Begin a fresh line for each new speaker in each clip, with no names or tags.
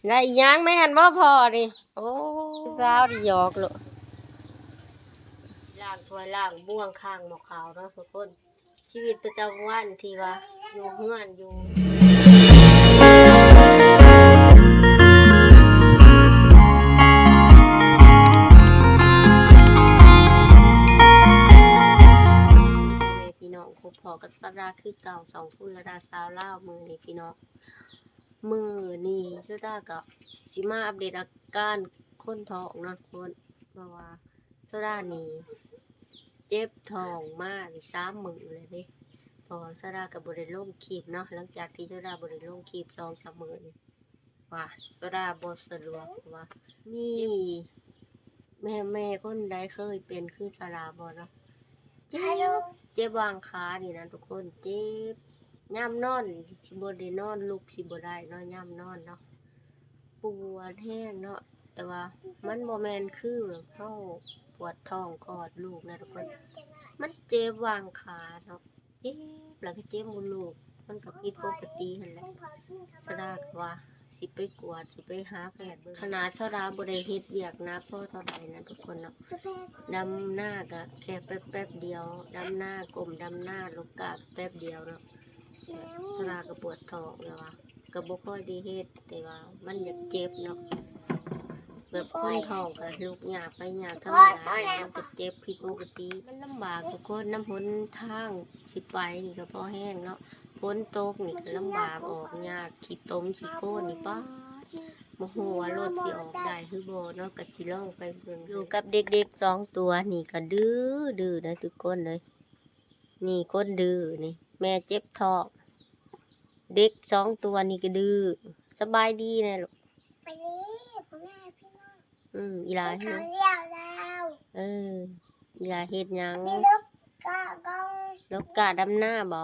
ได้ยังไม่หันว่าพอดิโอ้สาวดิหยอกลูกล่างถ้วยล่างบ้วงข้างหมอกขาวเนาะทุกคนชีวิตประจำวันที่ว่าอยู่เฮือนอยู่พี่น้องคบพอกับสัปดาห์คือเก่าสองคุณระดาสาวเล่ามือนี่พี่น้องมือนี่สัปดาห์กับสิมาอัปเดตอาการคนท้องนอนคนเพราะว่าสัปดาห์นี้เจ็บท้องมาก3 มื้อเลยเด้พอสัปดาห์กับบริโภคคลิปเนาะหลังจากที่สัปดาห์บริโภคคลิป2-3 มื้อนี่ว่าสัปดาห์บ่สะดวกว่ามีแม่คนใดเคยเป็นคือสลาบ่เนาะเจ็บวางขานี่นะทุกคนเจ็บย่ำนอนสิบ่ได้นอนลุกสิบ่ได้เนาะย่ำนอนเนาะปวดแห้งเนาะแต่ว่ามันบ่แม่นคือเฮาปวดท้องคลอดลูกนะทุกคนมันเจ็บวางขาเนาะเจ็บแล้วก็เจ็บมดลูกมันก็ผิดปกติหั่นแหละสดาก็ว่าสิไปกวดสิไปหาแพทย์เบิ่งขนาดสดาบ่ได้เฮ็ดเวียกหนักพอเท่าใดนะทุกคนเนาะดำหน้าก็แค่แป๊บๆเดียวดำหน้าก้มดำหน้าลูกกะแป๊บเดียวเนาะสดาก็ปวดท้องเลยว่าก็บ่ค่อยได้เฮ็ดแต่ว่ามันอยากเจ็บเนาะแบบคนท้องก็ลูกยากไปยากธรรมดามันก็เจ็บผิดปกติมันลำบากทุกคนน้ำหนทางสิไปนี่ก็พอแห้งเนาะฝนตกนี่ก็ลำบากออกยากขี้ตมขี้โคลนนี่ป้าโมโหว่ารถสิออกได้คือบ่เนาะก็สิลองไปเบิ่งอยู่กับเด็กๆ2 ตัวนี่ก็ดื้อนะทุกคนเลยนี่คนดื้อนี่แม่เจ็บท้องเด็ก2 ตัวนี่ก็ดื้อสบายดีนะลูกไปนี่พ่อแม่พี่น้องอีหลาเฮ็ดอีหลาเฮ็ดหยังนกกาดำหน้าบ่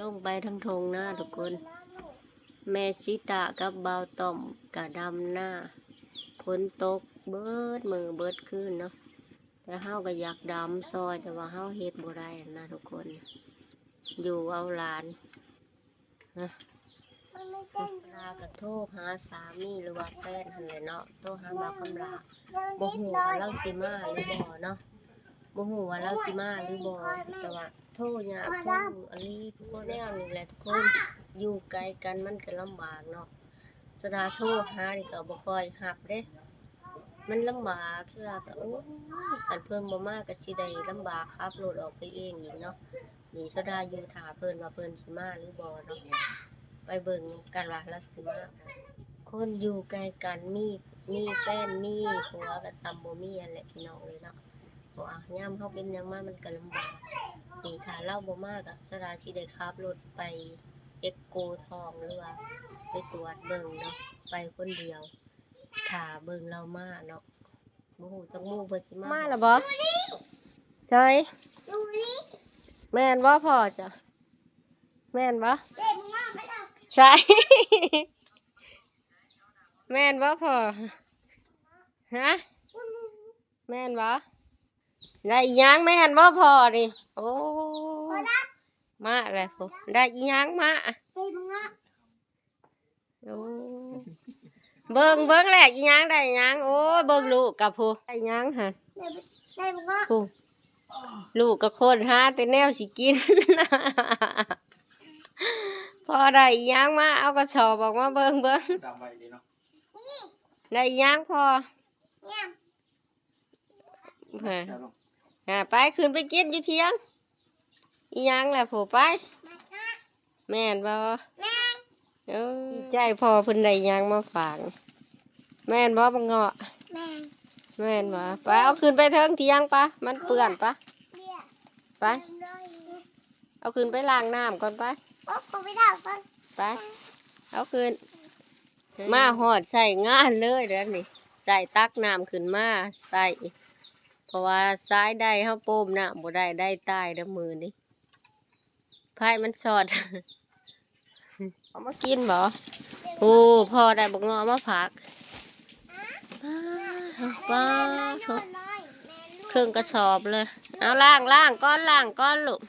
ลงไปทั้งทงหน้าทุกคนแม่สิตากับเบาต่อมกะดำหน้าฝนตกเบิดมือเบิดคืนเนาะแต่เฮาก็อยากดำซอยแต่ว่าเฮาเฮ็ดบ่ได้นะทุกคนอยู่เอาหลานนะลาก็โทรหาสามีหรือว่าแฟนหั่นแหละเนาะโทรหาบ่าวคำลาบ่ฮู้ว่าเราสิมาหรือบ่เนาะบ่ฮู้ว่าเราสิมาหรือบ่แต่ว่าโทรยากโทรอันนี้ทุกคนแนวนี่แหละทุกคนอยู่ไกลกันมันก็ลำบากเนาะสดาโทรหานี่ก็บ่ค่อยรับเด้มันลำบากสดาก็โอ้ยคันเพิ่นบ่มาก็สิได้ลำบากขับรถออกไปเองอีกเนาะนี่สดาอยู่ท่าเพิ่นว่าเพิ่นสิมาหรือบ่เนาะไปเบิ่งกันว่าเราสิมาคนอยู่ไกลกันมีแฟนมีผัวก็ซ้ำบ่มีนั่นแหละพี่น้องเลยเนาะเพราะยามเฮาเป็นหยังมามันก็ลำบากนี่ถ้าเราบ่มาก็สดาสิได้ขับรถไปเอ็กโกทองหรือว่าไปตรวจเบิ่งเนาะไปคนเดียวถ้าเบิ่งเรามาเนาะบ่ฮู้จักหมู่เพิ่นสิมาแล้วบ่ใช่แม่นบ่พ่อจ้ะแม่นบ่ใช่ แม่นบ่พ่อฮะแม่นบ่ได้อีหยังแม่นบ่พ่อนี่โอ้มาอะไรพ่อได้อีหยังมาโอ้เบิ่งแหลกอีหยังได้อีหยังโอ้เบิ่งลูกกับผู้ได้อีหยังหั่นผู้ลูกกับคนหาแต่แนวสิกิน พอได้อีหยังมาเอากระสอบออกมาเบิ่งได้อีหยังพอไปขึ้นไปกินอยู่เที่ยงอีหยังแหละผู้ไปแม่นบ่ใจพอเพิ่นได้อีหยังมาฝากแม่นบ่บังเงาะแม่นบ่ไปเอาขึ้นไปเทิงเที่ยงปะมันเปื้อนปะไปเอาขึ้นไปล้างน้ำก่อนไปไปเอาขึ้นมาหอดใส่งานเลยเดี๋ยวนี้ใส่ตักน้ำขึ้นมาใส่เพราะว่าซ้ายได้เฮาโป้มน้ำบ่ได้ใต้เด้อมือนี่ไผ่มันสอด เอามากินบ่โอ้พ่อได้บักงอมาผักป้าเครื่องกระสอบเลยเอาล้างก้อนลูก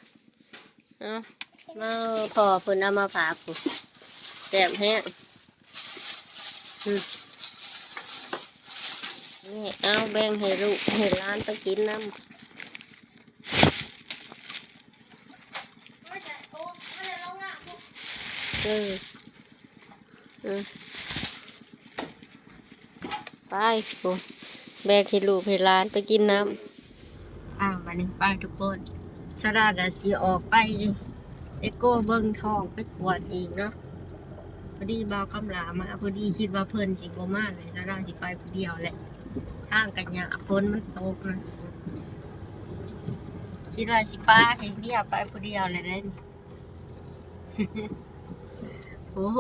เอา มาพอเพิ่นเอามาฝากผู้แซ่บแฮงนี่เอาแบ่งให้ลูกให้หลานไปกินน้ำเออไปผู้แบ่งให้ลูกให้หลานไปกินน้ำวันนี้ไปทุกคนชาดาก็สิออกไปเอโก้เบิ่งท้องไปกวดอีกเนาะพอดีบ่าวคำลามาพอดีคิดว่าเพิ่นสิบ่มาเลยชาดาสิไปผู้เดียวแหละทางกันยากฝนมันตกนะคิดว่าสิป้าให้เดียวไปผู้เดียวเลยได้นี่โอ้โห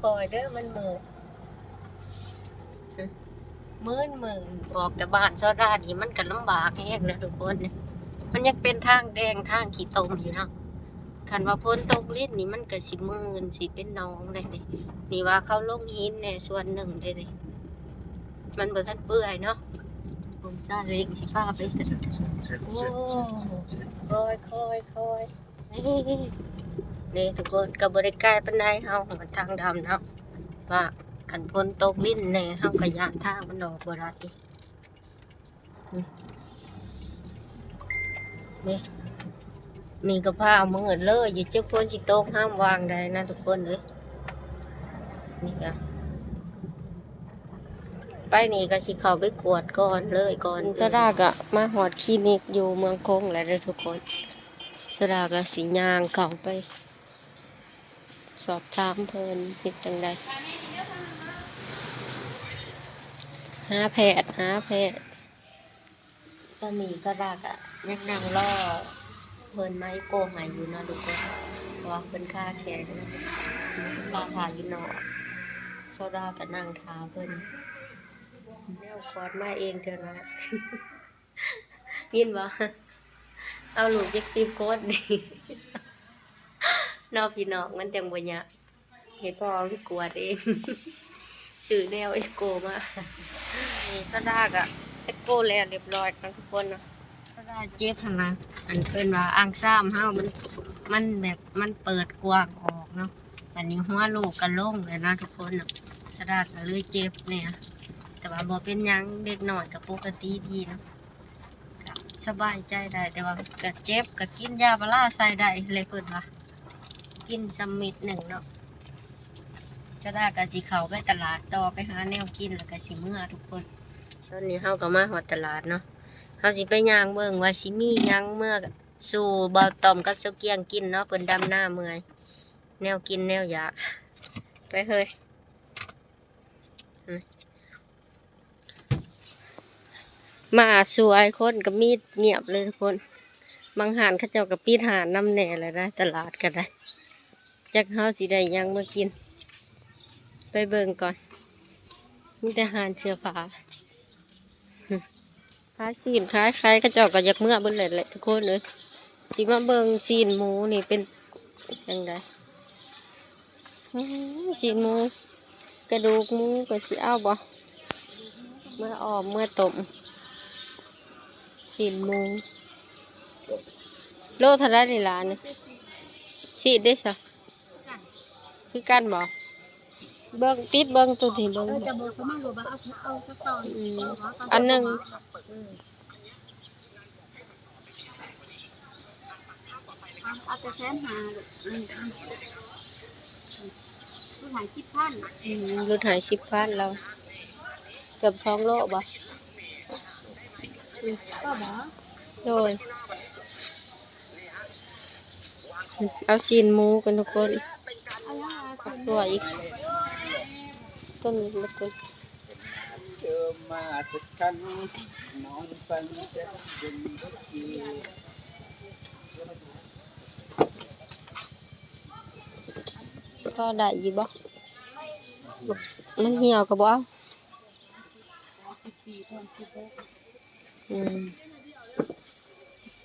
คอยเด้อมันมืดออกจากบ้านชาดานี่มันก็ลำบากแฮงนะทุกคนเนี่ยมันยังเป็นทางแดงทางขี้ตมอยู่เนาะคันว่าฝนตกลิ้นนี่มันก็สิมืนสิเป็นหนองได้นี่นี่ว่าเขาลงหินแน่ส่วนหนึ่งได้นี่มันบ่ทันเปื่อยเนาะผมซาเล้งสิพาไปสิโอ้คอยนี่ทุกคนก็บ่ได้ไกลปานใดเฮามันทางดำเนาะว่าคันฝนตกลิ้นแน่เฮาก็ย่านทางมันออกบ่ได้นี่ก็พามืดเลยอยู่จักฝนสิตกห้ามวางได้นะทุกคนเอ้ยนี่ก็ไปนี่ก็สิเข้าไปกวดก่อนเลยก่อนสดาก็มาหอดคลินิกอยู่เมืองคงแล้วเด้อทุกคนสดาก็สิย่างเข้าไปสอบถามเพิ่นเฮ็ดจังได๋หาแพทย์ตอนนี้สดาก็ยังนั่งรอเพิ่นมาโกให้อยู่เนาะทุกคนเพราะว่าเพิ่นค่าแขนราคาอยู่เนาะสดาก็นั่งท่าเพิ่นแนวกอดมาเองเถอะนะยินบ่เอาลูกจัก10โคตรดินอกพี่น้องมันจังบ่ยากเฮ็ดพ่อที่กวดเองซื้อแนวเอโกมานี่สดาก็เอโกแล้วเรียบร้อยทั้งทุกคนเนาะสดาเจ็บหั่นนะอันเพิ่นว่าอ่างซ้ำเฮามันแบบมันเปิดกว้างออกเนาะอันนี้หัวลูกก็ลงเลยนะทุกคนเนาะสดาก็เลยเจ็บเนี่ยแต่ว่าบ่เป็นหยังเด็กน้อยก็ปกติดีเนาะก็สบายใจได้แต่ว่าก็เจ็บก็กินยาพาราใส่ได้เลยเพิ่นว่ากินสมิดหนึ่งเนาะจะได้ก็สิเข้าไปตลาดต่อไปหาแนวกินแล้วก็สิเมื่อทุกคนตอนนี้เฮาก็มาฮอดตลาดเนาะเฮาสิไปย่างเบิ่งว่าสิมีหยังเมื่อสู่บ่าวต้อมกับเจ้าเกียงกินเนาะเพิ่นดำหน้าเมื่อยแนวกินแนวอยากไปเฮ้ยมาสวยคนก็มีดเงียบเลยทุกคนบางหานเขาเจ้าก็ปิดหานนำแหน่เลยนะตลาดก็ได้จักเฮาสิได้ยังมากินไปเบิ่งก่อนมีแต่หานเสื้อผ้าขายซีนขายใครเขาเจ้าก็อยากเมื่อเบิ่งเลยแหละทุกคนเลยสิมาเบิ่งซีนหมูนี่เป็นจังไดซีนหมูกระดูกหมูก็สิเอาบ่เมื่ออ้อมเมื่อต้มซีนหมูโลเท่าไรนี่ล่ะนี่ซีดได้ซะคือกันบ่เบิ่งติดเบิ่งตัวที่เบิ่งจะบอกก็มั่งบ่ว่าเอาสักตอนอันหนึ่งเอาแต่แสนหาลูกหาย10,000ลูกหาย10,000แล้วเกือบ2 โลบ่ก็บ่โดยเอาซีนหมูกันทุกคนตัวอีกต้นมะกรูดเจอมาสักครั้งนอนฝันจะเป็นรักกีก็ได้อยู่บ่มันเหี่ยวกับบ่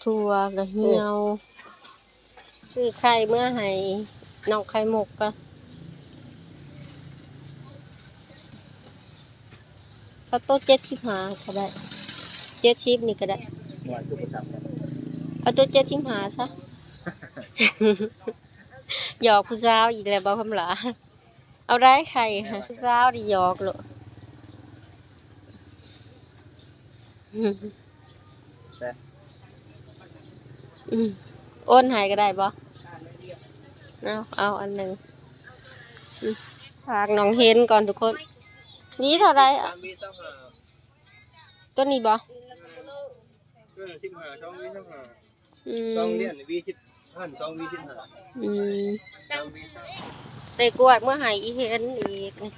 ถั่วกับเหี่ยวซื้อไข่เมื่อให้น้องไข่หมกก็เขาโต๊ะ75ก็ได้70นี่ก็ได้เอาโต๊ะ75ซะ หยอกผู้สาวอีกแล้วบ่คำหลาเอาได้ใครฮะผู้สาวดิหยอกโลด
แต่
โอนให้ก็ได้บ่เอาอันหนึงฝากน้องเห็นก่อนทุกคนนี้เท่าไรอ่ะ
มีต้องหา
ตัวนี้บ่
ทิมหาช่องวีต้องหา
อื
ช่อง
ม
เลี้ยนวีชิดหันช่องวีชิดหา
อืม
ช่องวีช่อง
แต่กวดเมื่อใหายอีเห็นอีกนี่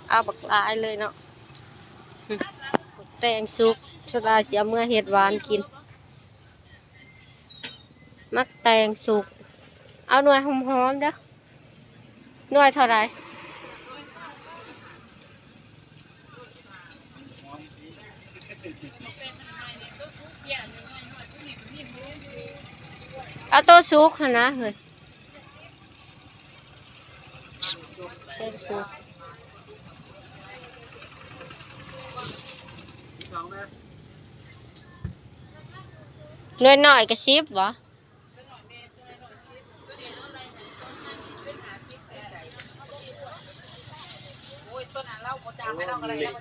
เอาบักลายเลยเนาะแตงสุกสดาเสียเมื่อเห็ดหวานกิน มักแตงสุกเอาหน่วยหอมๆเด้อหน่วยเท่าไรเอาตัวสุกค่ะนะเฮ้ยแตงสุก
ช่องนะ
หน่วยหน่อยกระซิบวะ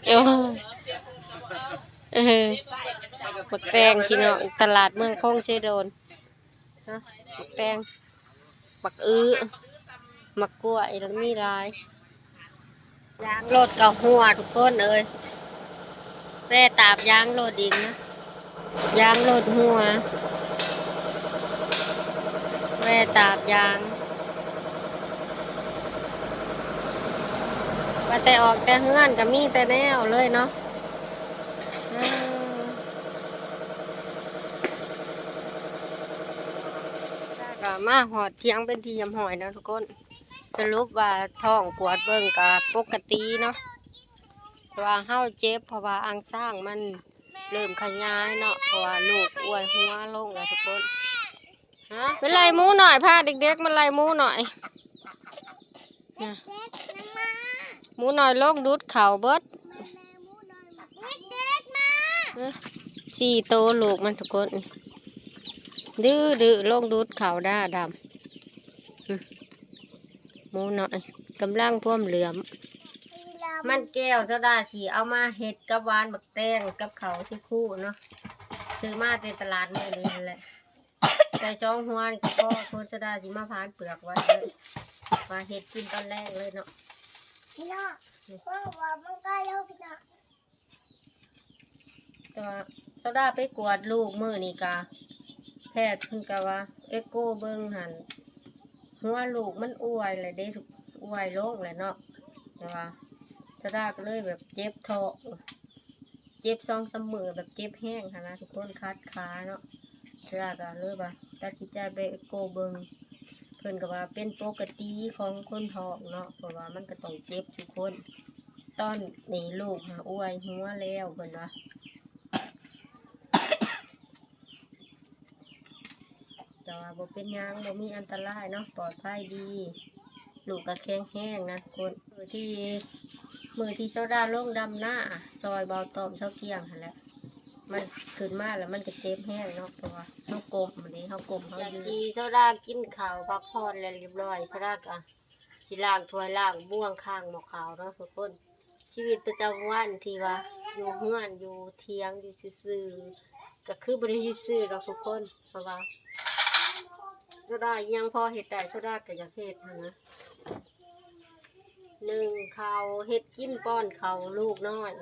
เออบักแตงพี่น้องตลาดเมืองคงเชโดนนะบักแตงบักมักกล้วยแล้วมีหลายยางรถกับหัวทุกคนเอ้ยแม่ตาบยางรถดิงนะยางรถหัวแม่ตาบยางว่าแต่ออกแต่เฮือนก็มีแต่แนวเลยเนาะก็มาหอดเที่ยงเป็นทียำหอยนะทุกคนสรุปว่าท้องกวดเบิ่งกับปกติเนาะแต่ว่าเฮาเจ็บเพราะว่าอังสร้างมันเริ่มขยายเนาะเพราะว่าลูกอ้วยหัวลงแล้วทุกคนฮะเป็นไรหมูหน่อยพาเด็กๆมันไล่หมูหน่อยนะหมูหน่อยลงดูดเข่าเบิดสี่โตลูกมันทุกคนดื้อลงดูดเข่าด้าดำหมูหน่อยกำลังพ่วมเหลือมมันแก้วเจ้าดาสีเอามาเห็ดกับหวานบักแตงกับเขาที่คู่เนาะซื้อมาในตลาดนี่นี่แหละใส่ช่องหัวนี่ก็โคเจ้าดาสีมาพานเปลือกไว้เลยมาเห็ดกินตอนแรกเลยเนาะพี่น้องข้างว่ามันก็เล่าพี่น้องแต่ว่าเจ้าดาไปกวดลูกมือนี่กาแพทย์เพิ่งกะว่าเอ็กโกเบิ้งหันหัวลูกมันอ้วยเลยเด้ทุกอ้วยโรคเลยเนาะแต่ว่าเจ้าดาก็เลยแบบเจ็บท้องเจ็บซองสมือแบบเจ็บแห้งค่ะนะทุกคนคัดขาเนาะเจ้าดาก็เลยว่าตัดสินใจไปเอ็กโกเบิ้งเพิ่นก็ว่าเป็นปกติของคนท้องเนาะเพราะว่ามันก็ต้องเจ็บทุกคนตอนนี้ลูกอ้วยหัวแล้วเพิ่นว่าแต่ว่าบ่เป็นยังบ่มีอันตรายเนาะปลอดภัยดีลูกก็แข็งแห้งนะคนมือที่เจ้าด้าลงดำหน้าซอยเบาตอมเช้าเที่ยงหั่นแหละมันขึ้นมาแล้วมันก็เจ็บแห้งเนาะเพราะว่าเฮากลมอันนี้เฮากลมเฮายืนที่เจ้าด้ากินข้าวพักผ่อนแล้วเรียบร้อยเจ้าด้าก็สิล้างถ้วยล้างบ้วงข้างหม้อข้าวเนาะทุกคนชีวิตประจำวันที่ว่าอยู่เฮือนอยู่เถียงอยู่ซื่อๆก็คือบ่ได้อยู่ซื่อหรอกทุกคนเพราะว่าโซดายังพอเห็ดแต่โซดาก็อยากเห็ดนะหนึ่งเขาเห็ดกินป้อนเขาลูกน้อย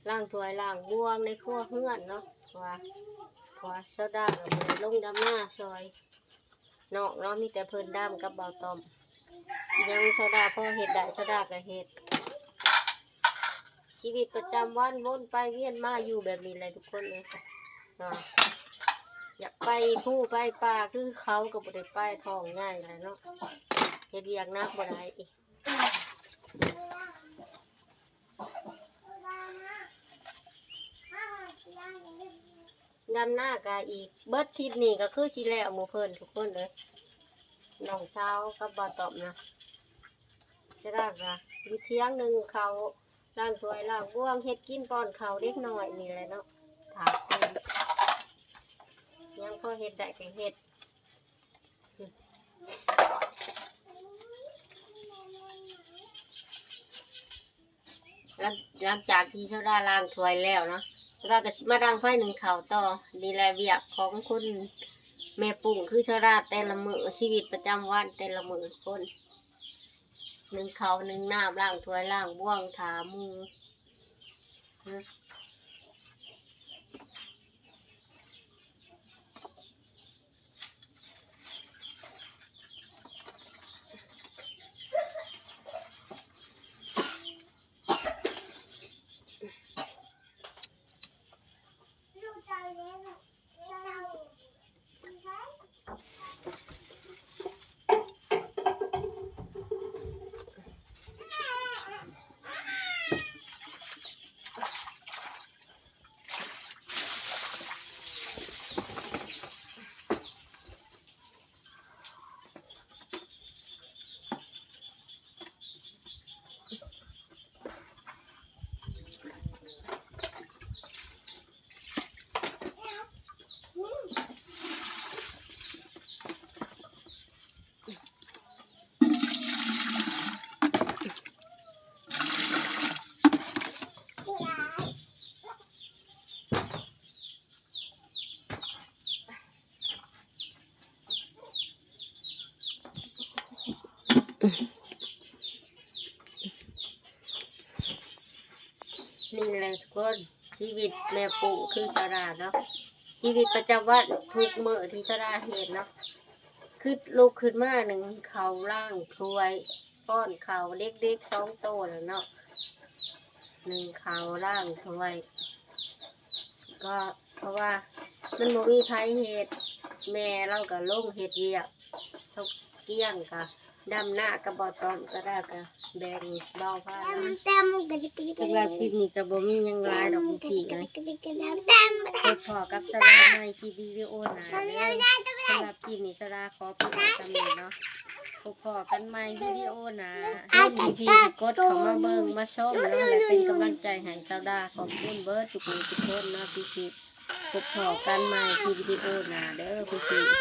ล่างถ้วยล่างบ้วงในครัวเฮือนเนาะเพราะว่าโซดากับมันลงดำหน้าซอยนอกเนาะมีแต่เพิ่นดำกับเบาตอมยังโซดาพอเห็ดได้โซดาก็เห็ดชีวิตประจำวันวนไปเวียนมาอยู่แบบนี้เลยทุกคนเลยเนาะอยากไปผู้ไปป่าคือเขาก็บ่ได้ไปท้องง่ายเลยเนาะเฮ็ดเวียกนักบ่ได้อีกดำหน้ากะอีกเบิดทิศนี่ก็คือสิแล้วหมู่เพิ่นทุกคนเลยน้องสาวกับบ่าวตอมนะใช่ล่ะก็อยู่เที่ยงหนึงเขาล้างถ้วยล้างบ้วงเฮ็ดกินป้อนเขาเด็กน้อยนี่แหละเนาะถามเพิ่นยังพอเฮ็ดได้ก็เฮ็ด หลังจากที่เจ้าได้ล้างถ้วยแล้วเนาะเราก็สิมาดังไฟหนึ่งข้าวต่อดีแลเวียกของคุณแม่ปุ่งคือเจ้าได้แต่ละมื้อชีวิตประจำวันแต่ละมื้อทุกคนหนึ่งข้าวหนึ่งน้ำล้างถ้วยล้างบ้วงถาหมูนี่แหละทุกคนชีวิตแม่ปู่คือสราเนาะชีวิตประจำวันทุกมื้อที่สราเห็นเนาะคือลูกขึ้นมาหนึ่งเขาล่างถ้วยป้อนเขาเด็กๆ2 โตแล้วเนาะหนึ่งเขาล่างถ้วยก็เพราะว่ามันบ่มีไผเฮ็ดแม่เราก็ลงเฮ็ดเวียกชกเกี้ยงก็ดำหน้าก็บ่ตอนก็ได้ก็แบ่งเบาผ้านะ สำหรับคลิปนี้ก็บ่มีหยังหลายดอกพี่เลยพบพอกับสาราในคลิปวิดีโอหน้าเด้อสำหรับคลิปนี้สาราขอปิดไว้สำนี้เนาะพบพอกันใหม่วิดีโอหน้าให้พี่ๆกดเข้ามาเบิ่งมาชมเนาะและเป็นกำลังใจให้สาราขอบคุณเบิดทุกคนเนาะพี่ๆพบพอกันใหม่ที่วิดีโอหน้าเด้อพี่ๆ